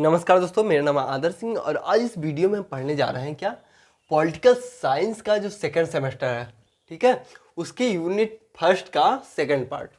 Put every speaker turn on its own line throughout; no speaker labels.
नमस्कार दोस्तों, मेरा नाम है आदर सिंह और आज इस वीडियो में हम पढ़ने जा रहे हैं क्या पॉलिटिकल साइंस का जो सेकंड सेमेस्टर है, ठीक है, उसके यूनिट फर्स्ट का सेकंड पार्ट।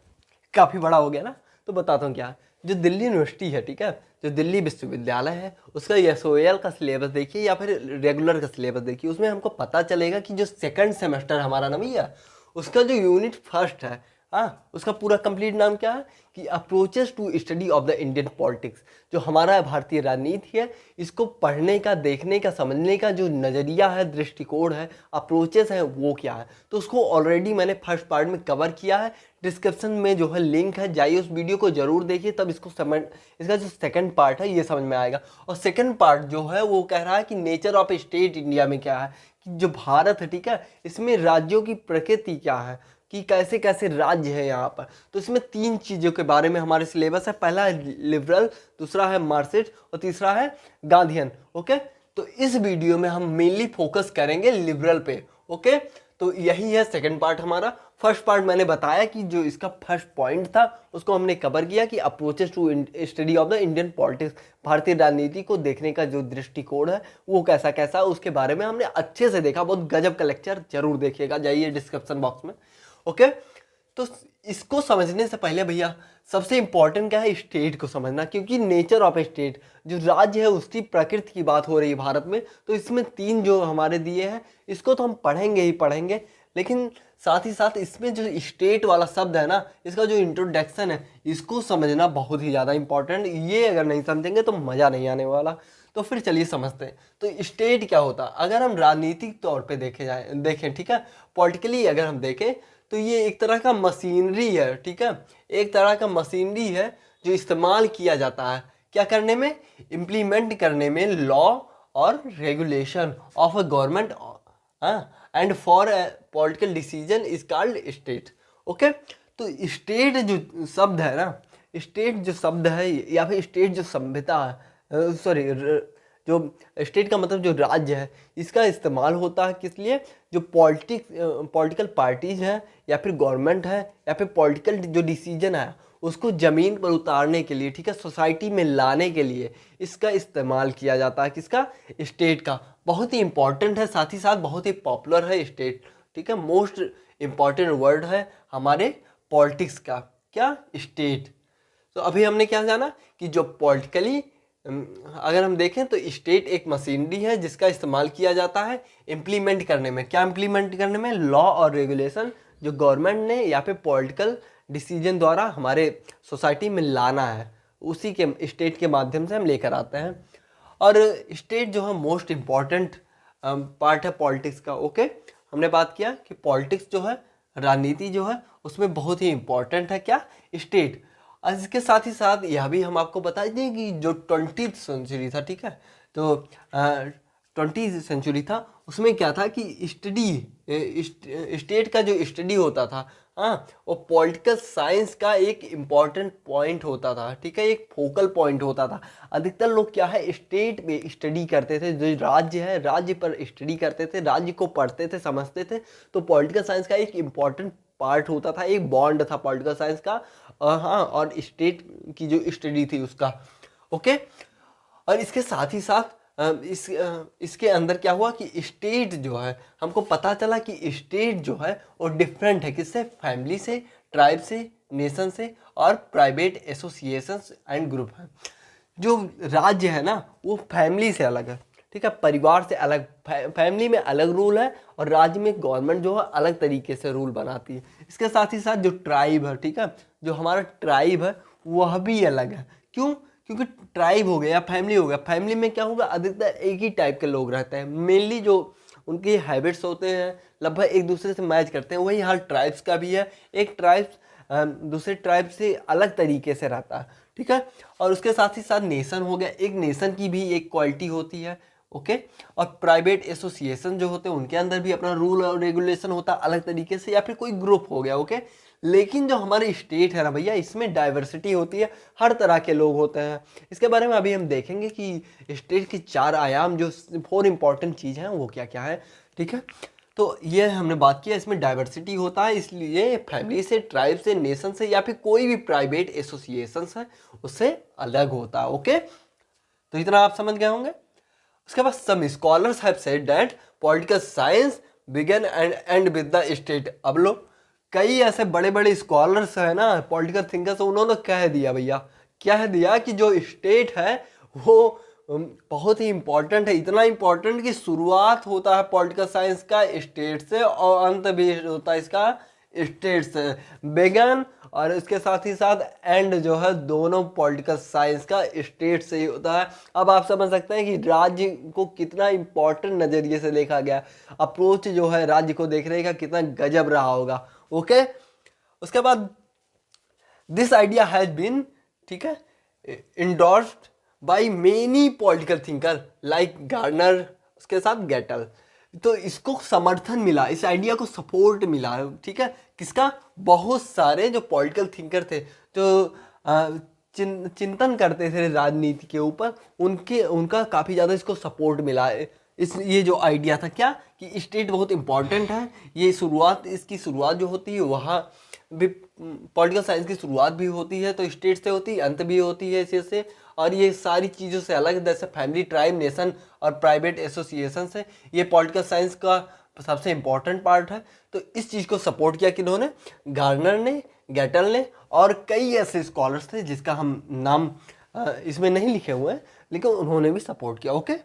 काफ़ी बड़ा हो गया ना, तो बताता हूँ क्या। जो दिल्ली यूनिवर्सिटी है, ठीक है, जो दिल्ली विश्वविद्यालय है, उसका एसओएल का सिलेबस देखिए या फिर रेगुलर का सिलेबस देखिए, उसमें हमको पता चलेगा कि जो सेकंड सेमेस्टर हमारा ना भैया, उसका जो यूनिट फर्स्ट है, हाँ, उसका पूरा कंप्लीट नाम क्या है कि approaches to study of the Indian politics. जो हमारा भारतीय राजनीति है, इसको पढ़ने का, देखने का, समझने का जो नज़रिया है, दृष्टिकोण है, अप्रोचेस है, वो क्या है। तो उसको ऑलरेडी मैंने फर्स्ट पार्ट में कवर किया है। डिस्क्रिप्शन में जो है लिंक है, जाइए उस वीडियो को जरूर देखिए, तब इसको समझ, इसका जो सेकंड पार्ट है ये समझ में आएगा। और सेकंड पार्ट जो है वो कह रहा है कि नेचर ऑफ स्टेट इंडिया में क्या है, कि जो भारत है, ठीक है, इसमें राज्यों की प्रकृति क्या है, कि कैसे कैसे राज्य है यहाँ पर। तो इसमें तीन चीज़ों के बारे में हमारे सिलेबस है। पहला है लिबरल, दूसरा है मार्क्सिस्ट और तीसरा है गांधीयन। ओके, तो इस वीडियो में हम मेनली फोकस करेंगे लिबरल पे। ओके, तो यही है सेकंड पार्ट हमारा। फर्स्ट पार्ट मैंने बताया कि जो इसका फर्स्ट पॉइंट था उसको हमने कवर किया कि approaches to study of the Indian politics, भारतीय राजनीति को देखने का जो दृष्टिकोण है वो कैसा कैसा, उसके बारे में हमने अच्छे से देखा। बहुत गजब का लेक्चर, जरूर देखिएगा, जाइए डिस्क्रिप्शन बॉक्स में। ओके, तो इसको समझने से पहले भैया सबसे इंपॉर्टेंट क्या है, स्टेट को समझना। क्योंकि नेचर ऑफ स्टेट, जो राज्य है उसकी प्रकृति की बात हो रही है भारत में, तो इसमें तीन जो हमारे दिए हैं इसको तो हम पढ़ेंगे ही पढ़ेंगे, लेकिन साथ ही साथ इसमें जो स्टेट वाला शब्द है ना, इसका जो इंट्रोडक्शन है, इसको समझना बहुत ही ज़्यादा इंपॉर्टेंट। ये अगर नहीं समझेंगे तो मज़ा नहीं आने वाला। तो फिर चलिए समझते हैं। तो स्टेट क्या होता है, अगर हम राजनीतिक तौर पे देखें, ठीक है, पॉलिटिकली अगर हम देखें तो ये एक तरह का मशीनरी है, ठीक है, एक तरह का मशीनरी है जो इस्तेमाल किया जाता है क्या करने में, इम्प्लीमेंट करने में लॉ और regulation of a government and for political decision is called state. Okay, तो स्टेट जो शब्द है ना, स्टेट जो शब्द है या फिर स्टेट जो सभ्यता है, सॉरी, जो स्टेट का मतलब जो राज्य है, इसका इस्तेमाल होता है किस लिए, जो पॉलिटिकल पार्टीज हैं या फिर गवर्नमेंट है या फिर पॉलिटिकल जो डिसीजन है उसको ज़मीन पर उतारने के लिए, ठीक है, सोसाइटी में लाने के लिए इसका इस्तेमाल किया जाता है। किसका, स्टेट का। बहुत ही इंपॉर्टेंट है, साथ ही साथ बहुत ही पॉपुलर है स्टेट, ठीक है, मोस्ट इम्पॉर्टेंट वर्ड है हमारे पॉलिटिक्स का, क्या, स्टेट। तो अभी हमने क्या जाना कि जो पॉलिटिकली अगर हम देखें तो स्टेट एक मशीनरी है जिसका इस्तेमाल किया जाता है इम्प्लीमेंट करने में, क्या इम्प्लीमेंट करने में, लॉ और रेगुलेशन जो गवर्नमेंट ने या फिर पॉलिटिकल डिसीजन द्वारा हमारे सोसाइटी में लाना है, उसी के स्टेट के माध्यम से हम लेकर आते हैं। और स्टेट जो है मोस्ट इम्पॉर्टेंट पार्ट है पॉलिटिक्स का। ओके, हमने बात किया कि पॉलिटिक्स जो है, राजनीति जो है, उसमें बहुत ही इम्पॉर्टेंट है क्या, स्टेट। और इसके साथ ही साथ यह भी हम आपको बता दें कि जो 20th सेंचुरी था, ठीक है, तो 20th सेंचुरी था, उसमें क्या था कि स्टेट का जो स्टडी होता था, हाँ, वो पॉलिटिकल साइंस का एक इम्पॉर्टेंट पॉइंट होता था, ठीक है, एक फोकल पॉइंट होता था। अधिकतर लोग क्या है, स्टेट पे स्टडी करते थे, जो राज्य है राज्य पर स्टडी करते थे, राज्य को पढ़ते थे, समझते थे। तो पॉलिटिकल साइंस का एक इम्पॉर्टेंट पार्ट होता था, एक बॉन्ड था पॉलिटिकल साइंस का, हाँ, और स्टेट की जो स्टडी थी उसका। ओके, और इसके साथ ही साथ इसके अंदर क्या हुआ कि स्टेट जो है, हमको पता चला कि स्टेट जो है वो डिफरेंट है, किससे, फैमिली से, ट्राइब से, नेशन से और प्राइवेट एसोसिएशंस एंड ग्रुप है। जो राज्य है ना वो फैमिली से अलग है, ठीक है, परिवार से अलग, फैमिली में अलग रूल है और राज्य में गवर्नमेंट जो है अलग तरीके से रूल बनाती है। इसके साथ ही साथ जो ट्राइब है, ठीक है, जो हमारा ट्राइब है वह भी अलग है। क्यों, क्योंकि ट्राइब हो गया या फैमिली हो गया, फैमिली में क्या होगा, अधिकतर एक ही टाइप के लोग रहते हैं, मेनली जो उनके हैबिट्स होते हैं लगभग एक दूसरे से मैच करते हैं। वही हाल ट्राइब्स का भी है, एक ट्राइब्स दूसरे ट्राइब से अलग तरीके से रहता है, ठीक है। और उसके साथ ही साथ नेशन हो गया, एक नेशन की भी एक क्वालिटी होती है। ओके, और प्राइवेट एसोसिएशन जो होते हैं उनके अंदर भी अपना रूल और रेगुलेशन होता है अलग तरीके से, या फिर कोई ग्रुप हो गया। ओके, लेकिन जो हमारे स्टेट है ना भैया, इसमें डाइवर्सिटी होती है, हर तरह के लोग होते हैं। इसके बारे में अभी हम देखेंगे कि स्टेट की 4 आयाम, जो 4 इंपॉर्टेंट चीज़ हैं वो क्या क्या है, ठीक है। तो ये हमने बात किया, इसमें डाइवर्सिटी होता है, इसलिए फैमिली से, ट्राइब से, नेशन से या फिर कोई भी प्राइवेट एसोसिएशन है उससे अलग होता है। ओके, तो इतना आप समझ गए होंगे। उसके बाद some scholars have said that political science begin and end with the state. अब लो कई ऐसे बड़े बड़े स्कॉलर्स है ना, पॉलिटिकल थिंकर्स, उन्होंने कह दिया भैया, कह दिया कि जो स्टेट है वो बहुत ही इंपॉर्टेंट है, इतना इंपॉर्टेंट कि शुरुआत होता है पॉलिटिकल साइंस का स्टेट से और अंत भी होता है इसका स्टेट से। बेगन और इसके साथ ही साथ एंड जो है दोनों पॉलिटिकल साइंस का स्टेट से ही होता है। अब आप समझ सकते हैं कि राज्य को कितना इंपॉर्टेंट नज़रिए से देखा गया, अप्रोच जो है राज्य को देखने का कितना गजब रहा होगा। ओके, उसके बाद दिस आइडिया हैज बीन, ठीक है, endorsed by many political thinker like Garner, उसके साथ गेटल। तो इसको समर्थन मिला, इस आइडिया को सपोर्ट मिला, ठीक है, किसका? बहुत सारे जो पॉलिटिकल थिंकर थे, जो चिंतन करते थे राजनीति के ऊपर, उनका काफ़ी ज़्यादा इसको सपोर्ट मिला है। ये जो आइडिया था क्या कि स्टेट बहुत इंपॉर्टेंट है, ये शुरुआत, इसकी शुरुआत जो होती है वहाँ भी पॉलिटिकल साइंस की शुरुआत भी होती है तो स्टेट से होती है, अंत भी होती है इसी से, और ये सारी चीज़ों से अलग, जैसे फैमिली, ट्राइब, नेशन और प्राइवेट एसोसिएशन से, ये पॉलिटिकल साइंस का सबसे इम्पॉर्टेंट पार्ट है। तो इस चीज़ को सपोर्ट किया किन्होंने? गार्नर ने, गेटल ने और कई ऐसे स्कॉलर्स थे जिसका हम नाम इसमें नहीं लिखे हुए हैं, लेकिन उन्होंने भी सपोर्ट किया। Okay,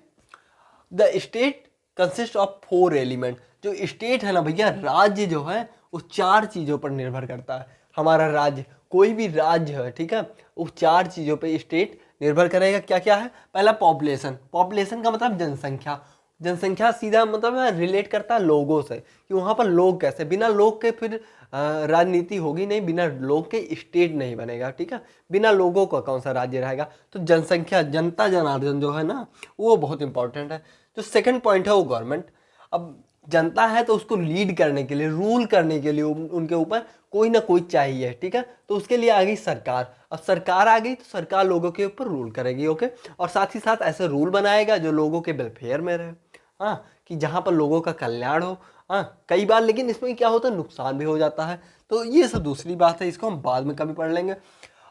the state consist of 4 element. जो स्टेट है ना भैया, राज्य जो है वो 4 चीज़ों पर निर्भर करता है। हमारा राज्य, कोई भी राज्य है, ठीक है, वो 4 चीज़ों पे स्टेट निर्भर करेगा। क्या क्या है? पहला पॉपुलेशन, पॉपुलेशन का मतलब जनसंख्या, जनसंख्या सीधा मतलब रिलेट करता है लोगों से, कि वहाँ पर लोग कैसे, बिना लोग के फिर राजनीति होगी नहीं, बिना लोग के स्टेट नहीं बनेगा, ठीक है, बिना लोगों का कौन सा राज्य रहेगा। तो जनसंख्या, जनता जनार्दन जो है ना, वो बहुत इंपॉर्टेंट है। जो सेकंड पॉइंट है वो गवर्नमेंट। अब जनता है तो उसको लीड करने के लिए, रूल करने के लिए उनके ऊपर कोई ना कोई चाहिए, ठीक है, तो उसके लिए आ गई सरकार। अब सरकार आ गई तो सरकार लोगों के ऊपर रूल करेगी। ओके, और साथ ही साथ ऐसे रूल बनाएगा जो लोगों के वेलफेयर में रहे, हाँ, कि जहाँ पर लोगों का कल्याण हो। हाँ, कई बार लेकिन इसमें क्या होता है, नुकसान भी हो जाता है, तो ये सब दूसरी बात है, इसको हम बाद में कभी पढ़ लेंगे।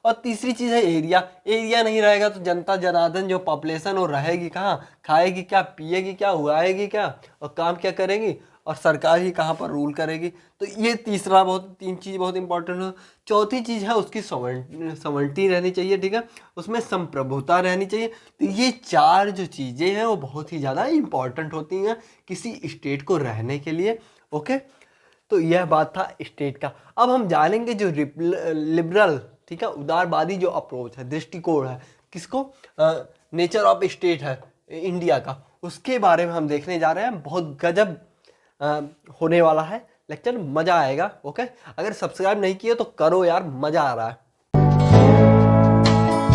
और तीसरी चीज़ है एरिया। एरिया नहीं रहेगा तो जनता जनार्दन जो पॉपुलेशन वो रहेगी कहाँ, खाएगी क्या, पिएगी क्या, उगाएगी क्या और काम क्या करेगी, और सरकार ही कहाँ पर रूल करेगी। तो ये तीसरा तीन चीज़ बहुत इंपॉर्टेंट है। चौथी चीज़ है उसकी सॉवरेनिटी रहनी चाहिए, ठीक है, उसमें संप्रभुता रहनी चाहिए। तो ये 4 जो चीज़ें हैं वो बहुत ही ज़्यादा इंपॉर्टेंट होती हैं किसी स्टेट को रहने के लिए। ओके, तो यह बात था स्टेट का। अब हम जानेंगे जो लिबरल, ठीक है, उदारवादी जो अप्रोच है, दृष्टिकोण है, किसको? नेचर ऑफ स्टेट है इंडिया का, उसके बारे में हम देखने जा रहे हैं। बहुत गजब होने वाला है लेक्चर, मजा आएगा। ओके, अगर सब्सक्राइब नहीं किए तो करो यार, मजा आ रहा है।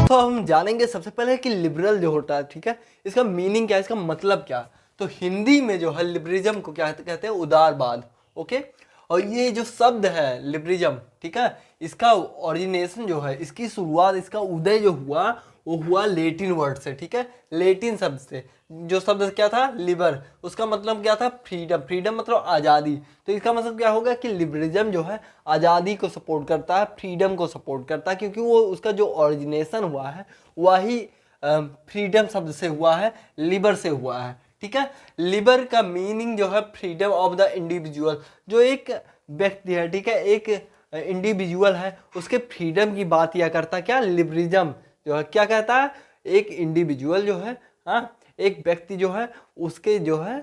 तो हम जानेंगे सबसे पहले कि लिबरल जो होता है, ठीक है, इसका मीनिंग क्या है, इसका मतलब क्या। तो हिंदी में जो है लिबरिज्म को क्या कहते हैं? उदारवाद। ओके, और ये जो शब्द है लिबरिज्म, ठीक है, इसका ओरिजिनेशन जो है, इसकी शुरुआत, इसका उदय जो हुआ वो हुआ लेटिन वर्ड से, ठीक है, लेटिन शब्द से। जो शब्द क्या था? लिबर, उसका मतलब क्या था? फ्रीडम। फ्रीडम मतलब आज़ादी। तो इसका मतलब क्या होगा कि लिबरिज्म जो है आज़ादी को सपोर्ट करता है, फ्रीडम को सपोर्ट करता है, क्योंकि वो उसका जो ओरिजिनेशन हुआ है वही फ्रीडम शब्द से हुआ है, लिबर से हुआ है, ठीक है। लिबर का मीनिंग जो है फ्रीडम ऑफ द इंडिविजुअल, जो एक व्यक्ति है, ठीक है, एक इंडिविजुअल है, उसके फ्रीडम की बात किया करता है। क्या? लिबरिज्म जो है क्या कहता है? एक इंडिविजुअल जो है, हाँ, एक व्यक्ति जो है उसके जो है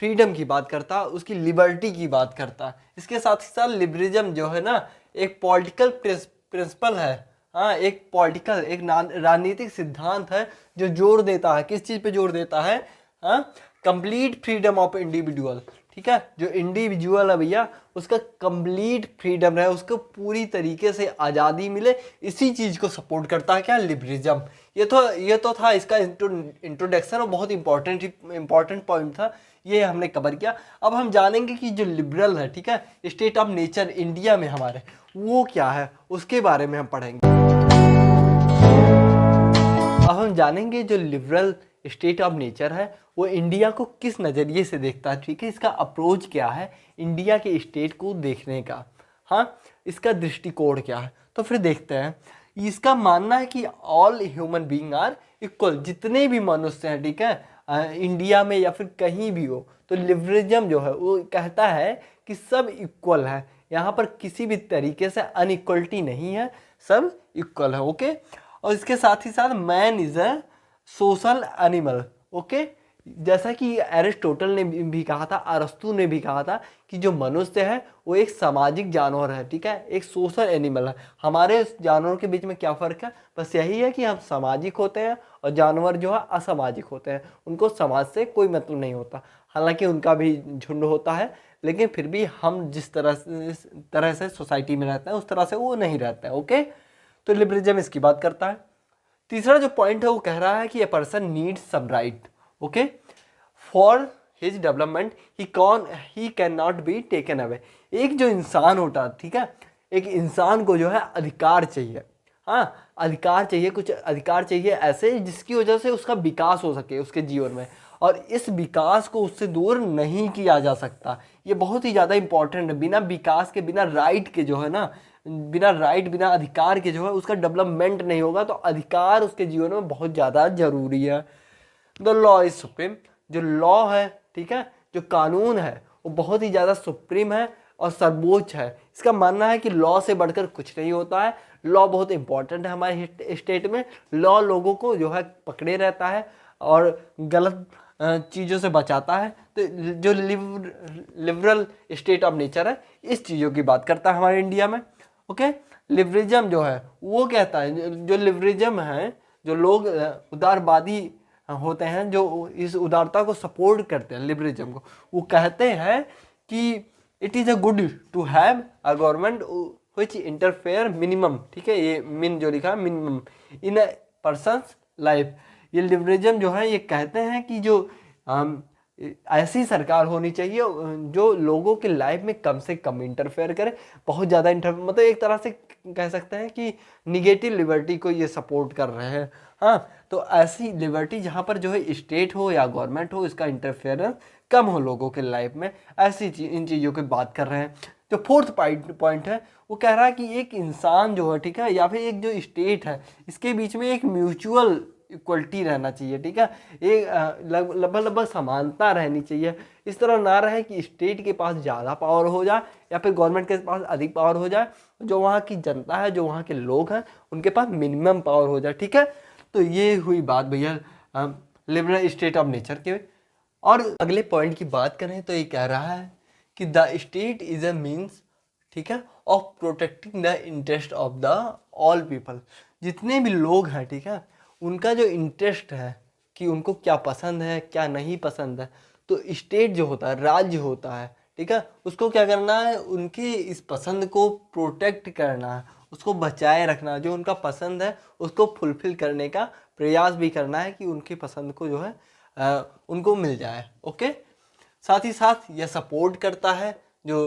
फ्रीडम की बात करता है, उसकी लिबर्टी की बात करता है। इसके साथ ही साथ लिबरिज्म जो है ना एक पॉलिटिकल प्रिंसिपल है, हाँ, एक पॉलिटिकल, एक राजनीतिक सिद्धांत है जो जोर देता है, किस चीज़ पे जोर देता है? हाँ, कंप्लीट फ्रीडम ऑफ इंडिविजुअल, ठीक है, जो इंडिविजुअल है भैया उसका कंप्लीट फ्रीडम रहे, उसको पूरी तरीके से आज़ादी मिले, इसी चीज़ को सपोर्ट करता है क्या? लिबरिज्म। ये तो था इसका इंट्रोडक्शन और बहुत इंपॉर्टेंट पॉइंट था, ये हमने कवर किया। अब हम जानेंगे कि जो लिबरल है, ठीक है, स्टेट ऑफ नेचर इंडिया में हमारे, वो क्या है, उसके बारे में हम पढ़ेंगे। अब हम जानेंगे जो लिबरल स्टेट ऑफ नेचर है वो इंडिया को किस नज़रिए से देखता है, ठीक है, इसका अप्रोच क्या है इंडिया के स्टेट को देखने का, हाँ, इसका दृष्टिकोण क्या है। तो फिर देखते हैं। इसका मानना है कि all human being are equal जितने भी मनुष्य हैं, ठीक है, इंडिया में या फिर कहीं भी हो, तो लिबरलिज्म जो है वो कहता है कि सब इक्वल है, यहाँ पर किसी भी तरीके से अनइक्वलिटी नहीं है, सब इक्वल है। ओके, और इसके साथ ही साथ man is a social animal. Okay, जैसा कि एरिस्टोटल ने भी कहा था, अरस्तु ने भी कहा था कि जो मनुष्य है वो एक सामाजिक जानवर है, ठीक है, एक सोशल एनिमल है। हमारे जानवरों के बीच में क्या फ़र्क है, बस यही है कि हम सामाजिक होते हैं और जानवर जो है असामाजिक होते हैं, उनको समाज से कोई मतलब नहीं होता। हालांकि उनका भी झुंड होता है, लेकिन फिर भी हम जिस तरह से सोसाइटी में रहते हैं उस तरह से वो नहीं रहते हैं। ओके, तो लिबरलिज्म इसकी बात करता है। तीसरा जो पॉइंट है वो कह रहा है कि a person needs some right, okay, for his development he can not be taken away. एक जो इंसान होता है, ठीक है, एक इंसान को जो है अधिकार चाहिए, हाँ, अधिकार चाहिए, कुछ अधिकार चाहिए ऐसे जिसकी वजह से उसका विकास हो सके उसके जीवन में, और इस विकास को उससे दूर नहीं किया जा सकता। ये बहुत ही ज़्यादा इंपॉर्टेंट है। बिना विकास के, बिना राइट के जो है ना, बिना राइट, बिना अधिकार के जो है उसका डेवलपमेंट नहीं होगा। तो अधिकार उसके जीवन में बहुत ज़्यादा जरूरी है। द लॉ इज सुप्रीम, जो लॉ है, ठीक है, जो कानून है वो बहुत ही ज़्यादा सुप्रीम है और सर्वोच्च है। इसका मानना है कि लॉ से बढ़कर कुछ नहीं होता है। लॉ बहुत इंपॉर्टेंट है हमारे स्टेट में। लॉ लोगों को जो है पकड़े रहता है और गलत चीज़ों से बचाता है। तो जो लिबरल स्टेट ऑफ नेचर है इस चीज़ों की बात करता है हमारे इंडिया में। ओके, लिबरलिज्म जो है वो कहता है, जो लिबरलिज्म है, जो लोग उदारवादी होते हैं, जो इस उदारता को सपोर्ट करते हैं, लिबरलिज्म को, वो कहते हैं कि it is a good to have a government which interfere minimum, ठीक है, ये मिन जो लिखा है minimum in a person's life. ये लिबरलिज्म जो है ये कहते हैं कि जो ऐसी सरकार होनी चाहिए जो लोगों के लाइफ में कम से कम इंटरफेयर करे। बहुत ज़्यादा मतलब एक तरह से कह सकते हैं कि निगेटिव लिबर्टी को ये सपोर्ट कर रहे हैं। हाँ, तो ऐसी लिबर्टी जहाँ पर जो है स्टेट हो या गवर्नमेंट हो, इसका इंटरफेरेंस कम हो लोगों के लाइफ में, ऐसी इन चीज़ों की बात कर रहे हैं। जो फोर्थ पॉइंट है वो कह रहा है कि एक इंसान जो है, ठीक है, या फिर एक जो स्टेट है, इसके बीच में एक म्यूचुअल इक्वलिटी रहना चाहिए, ठीक है, एक लगभग समानता रहनी चाहिए। इस तरह ना रहे कि स्टेट के पास ज़्यादा पावर हो जाए या फिर गवर्नमेंट के पास अधिक पावर हो जाए, जो वहाँ की जनता है, जो वहाँ के लोग हैं, उनके पास मिनिमम पावर हो जाए, ठीक है। तो ये हुई बात भैया लिबरल स्टेट ऑफ नेचर के। और अगले पॉइंट की बात करें तो ये कह रहा है कि the state is a means, ठीक है, of protecting the interest of the all people. जितने भी लोग हैं, ठीक है, उनका जो इंटरेस्ट है कि उनको क्या पसंद है क्या नहीं पसंद है, तो स्टेट जो होता है, राज्य होता है, ठीक है, उसको क्या करना है, उनके इस पसंद को प्रोटेक्ट करना है, उसको बचाए रखना, जो उनका पसंद है उसको फुलफिल करने का प्रयास भी करना है कि उनकी पसंद को जो है उनको मिल जाए। ओके, साथ ही साथ यह सपोर्ट करता है जो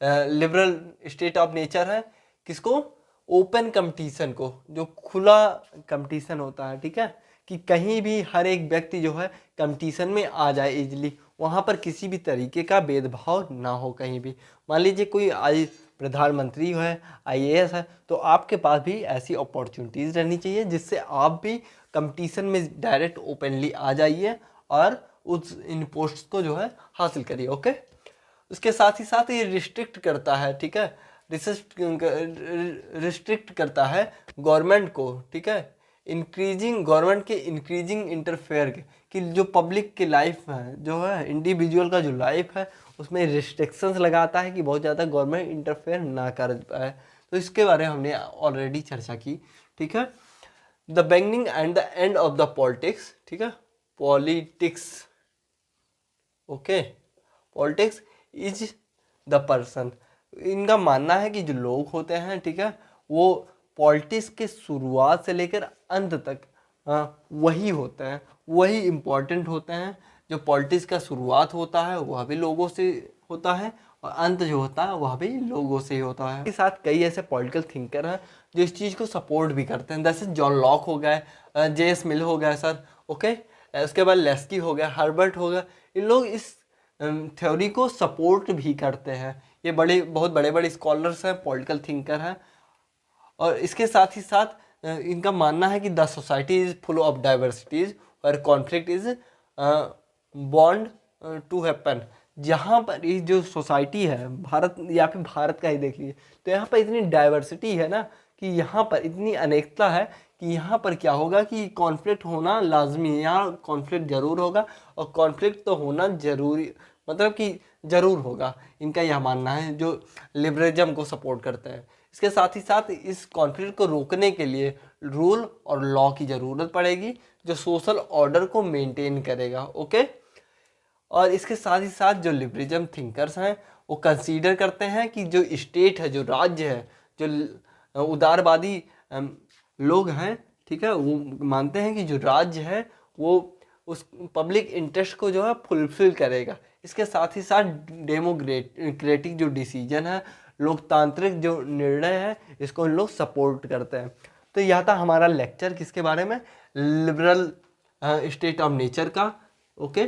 लिबरल स्टेट ऑफ नेचर है, किसको, ओपन कंपटीशन को, जो खुला कंपटीशन होता है, ठीक है, कि कहीं भी हर एक व्यक्ति जो है कंपटीशन में आ जाए इजीली, वहाँ पर किसी भी तरीके का भेदभाव ना हो कहीं भी। मान लीजिए कोई आज प्रधानमंत्री है, आईएएस है, तो आपके पास भी ऐसी अपॉर्चुनिटीज़ रहनी चाहिए जिससे आप भी कंपटीशन में डायरेक्ट ओपनली आ जाइए और उस इन पोस्ट को जो है हासिल करिए। ओके, उसके साथ ही साथ ये रिस्ट्रिक्ट करता है, ठीक है, रिस्ट्रिक्ट करता है गवर्नमेंट को, ठीक है, गवर्नमेंट के इंक्रीजिंग इंटरफेयर कि जो पब्लिक की लाइफ है, जो है इंडिविजुअल का जो लाइफ है, उसमें रिस्ट्रिक्शंस लगाता है कि बहुत ज़्यादा गवर्नमेंट इंटरफेयर ना कर पाए। तो इसके बारे में हमने ऑलरेडी चर्चा की, ठीक है। The beginning and the end of the politics, ठीक है, politics, okay, politics is the person. इनका मानना है कि जो लोग होते हैं, ठीक है, वो पॉलिटिक्स के शुरुआत से लेकर अंत तक वही होते हैं, वही इम्पोर्टेंट होते हैं। जो पॉलिटिक्स का शुरुआत होता है वह भी लोगों से होता है और अंत जो होता है वह भी लोगों से ही होता है। इसके साथ कई ऐसे पॉलिटिकल थिंकर हैं जो इस चीज़ को सपोर्ट भी करते हैं, जैसे जॉन लॉक हो गए, जेएस मिल हो गया सर, ओके, उसके बाद लेस्की हो गया, हर्बर्ट हो गया। इन लोग इस थ्योरी को सपोर्ट भी करते हैं। ये बहुत बड़े बड़े स्कॉलर्स हैं, पॉलिटिकल थिंकर हैं। और इसके साथ ही साथ इनका मानना है कि the society is full of diversities और conflict is bound to happen. जहाँ पर ये जो सोसाइटी है भारत, या फिर भारत का ही देख लीजिए, तो यहाँ पर इतनी डाइवर्सिटी है ना कि यहाँ पर इतनी अनेकता है कि यहाँ पर क्या होगा कि कॉन्फ्लिक्ट होना लाजमी है। यहाँ कॉन्फ्लिक्ट ज़रूर होगा और कॉन्फ्लिक्ट तो होना ज़रूरी, मतलब कि ज़रूर होगा। इनका यह मानना है जो लिबरलिज्म को सपोर्ट करते हैं। इसके साथ ही साथ इस कॉन्फ्लिक्ट को रोकने के लिए रूल और लॉ की ज़रूरत पड़ेगी जो सोशल ऑर्डर को मेंटेन करेगा। ओके। और इसके साथ ही साथ जो लिबरलिज्म थिंकर्स हैं वो कंसीडर करते हैं कि जो स्टेट है, जो राज्य है, जो उदारवादी लोग हैं, ठीक है, वो मानते हैं कि जो राज्य है वो उस पब्लिक इंटरेस्ट को जो है फुलफिल करेगा। इसके साथ ही साथ डेमोक्रेटिक जो डिसीजन है, लोकतांत्रिक जो निर्णय है, इसको लोग सपोर्ट करते हैं। तो यह था हमारा लेक्चर किसके बारे में, लिबरल स्टेट ऑफ नेचर का। Okay,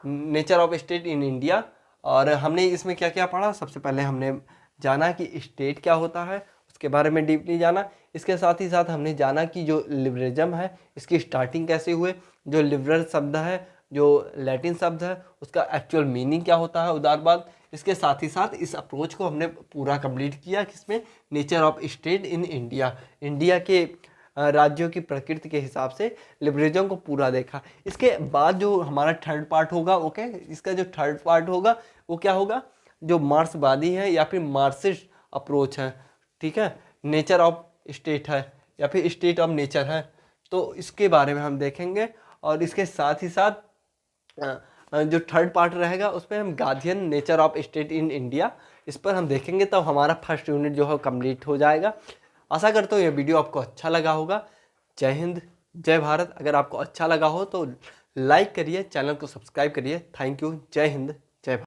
nature of state in India. और हमने इसमें क्या क्या पढ़ा, सबसे पहले हमने जाना कि स्टेट क्या होता है, उसके बारे में डीपली जाना। इसके साथ ही साथ हमने जाना कि जो लिबरलिज्म है इसकी स्टार्टिंग कैसे हुए, जो लिबरल शब्द है, जो लैटिन शब्द है, उसका एक्चुअल मीनिंग क्या होता है, उदारवाद। इसके साथ ही साथ इस अप्रोच को हमने पूरा कंप्लीट किया किसमें, nature of state in India. India के राज्यों की प्रकृति के हिसाब से लिबरलिज्म को पूरा देखा। इसके बाद जो हमारा थर्ड पार्ट होगा, ओके, इसका जो थर्ड पार्ट होगा वो क्या होगा, जो मार्क्सवादी है या फिर मार्क्सिस्ट अप्रोच है, ठीक है, नेचर ऑफ स्टेट है या फिर स्टेट ऑफ नेचर है, तो इसके बारे में हम देखेंगे। और इसके साथ ही साथ जो थर्ड पार्ट रहेगा उसमें हम guardian nature of state in India, इस पर हम देखेंगे, तब हमारा फर्स्ट यूनिट जो है कंप्लीट हो जाएगा। आशा करता हूँ ये वीडियो आपको अच्छा लगा होगा। जय हिंद, जय भारत। अगर आपको अच्छा लगा हो तो लाइक करिए, चैनल को सब्सक्राइब करिए। Thank you. जय हिंद, जय भारत।